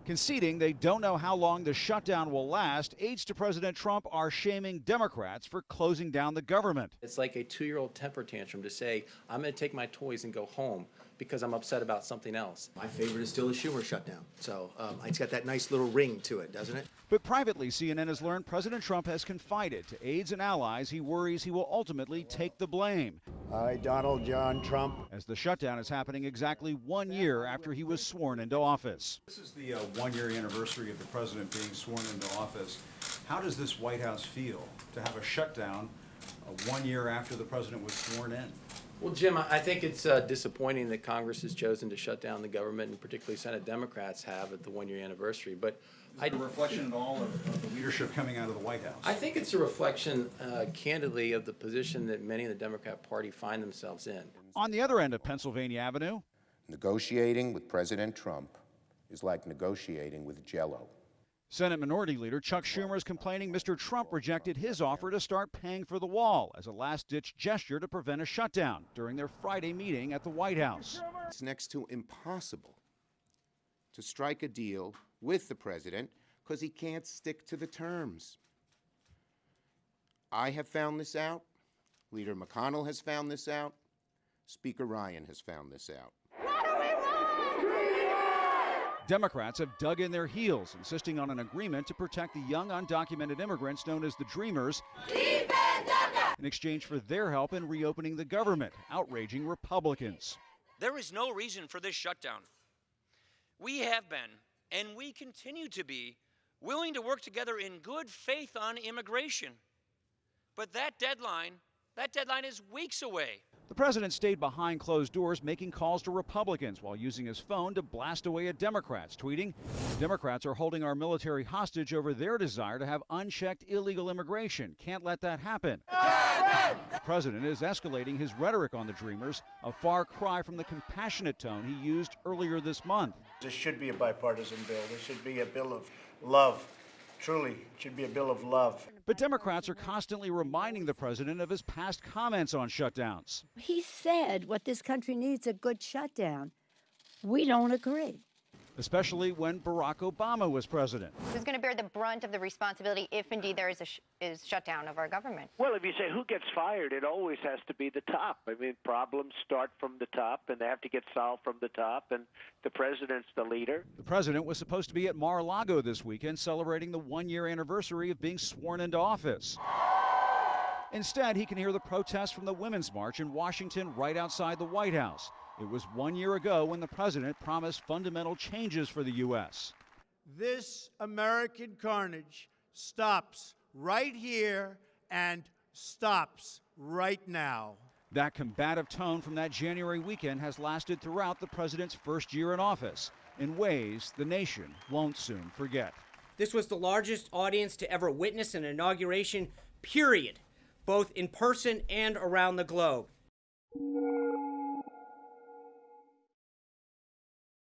Conceding they don't know how long the shutdown will last, aides to President Trump are shaming Democrats for closing down the government. It's like a 2-year-old temper tantrum to say, I'm going to take my toys and go home because I'm upset about something else. My favorite is still the Schumer shutdown. So it's got that nice little ring to it, doesn't it? But privately, CNN has learned President Trump has confided to aides and allies he worries he will ultimately take the blame. I, Donald John Trump. As the shutdown is happening exactly 1 year after he was sworn into office. This is the one-year anniversary of the president being sworn into office. How does this White House feel to have a shutdown 1 year after the president was sworn in? Well, Jim, I think it's disappointing that Congress has chosen to shut down the government, and particularly Senate Democrats have at the 1-year anniversary. But is it a reflection at all of the leadership coming out of the White House? I think it's a reflection, candidly, of the position that many in the Democrat Party find themselves in. On the other end of Pennsylvania Avenue, negotiating with President Trump is like negotiating with Jell-O. Senate Minority Leader Chuck Schumer is complaining Mr. Trump rejected his offer to start paying for the wall as a last-ditch gesture to prevent a shutdown during their Friday meeting at the White House. It's next to impossible to strike a deal with the president because he can't stick to the terms. I have found this out. Leader McConnell has found this out. Speaker Ryan has found this out. Democrats have dug in their heels, insisting on an agreement to protect the young undocumented immigrants known as the Dreamers in exchange for their help in reopening the government, outraging Republicans. There is no reason for this shutdown. We have been, and we continue to be, willing to work together in good faith on immigration. But that deadline is weeks away. The president stayed behind closed doors, making calls to Republicans while using his phone to blast away at Democrats, tweeting, "Democrats are holding our military hostage over their desire to have unchecked illegal immigration. Can't let that happen." The president is escalating his rhetoric on the Dreamers, a far cry from the compassionate tone he used earlier this month. This should be a bipartisan bill. This should be a bill of love. Truly, it should be a bill of love. But Democrats are constantly reminding the president of his past comments on shutdowns. He said what this country needs, a good shutdown. We don't agree. Especially when Barack Obama was president. Who's going to bear the brunt of the responsibility if indeed there is a shutdown of our government? Well, if you say who gets fired, it always has to be the top. I mean, problems start from the top, and they have to get solved from the top, and the president's the leader. The president was supposed to be at Mar-a-Lago this weekend celebrating the 1-year anniversary of being sworn into office. Instead, he can hear the protests from the Women's March in Washington right outside the White House. It was 1 year ago when the president promised fundamental changes for the U.S. This American carnage stops right here and stops right now. That combative tone from that January weekend has lasted throughout the president's first year in office in ways the nation won't soon forget. This was the largest audience to ever witness an inauguration, period, both in person and around the globe.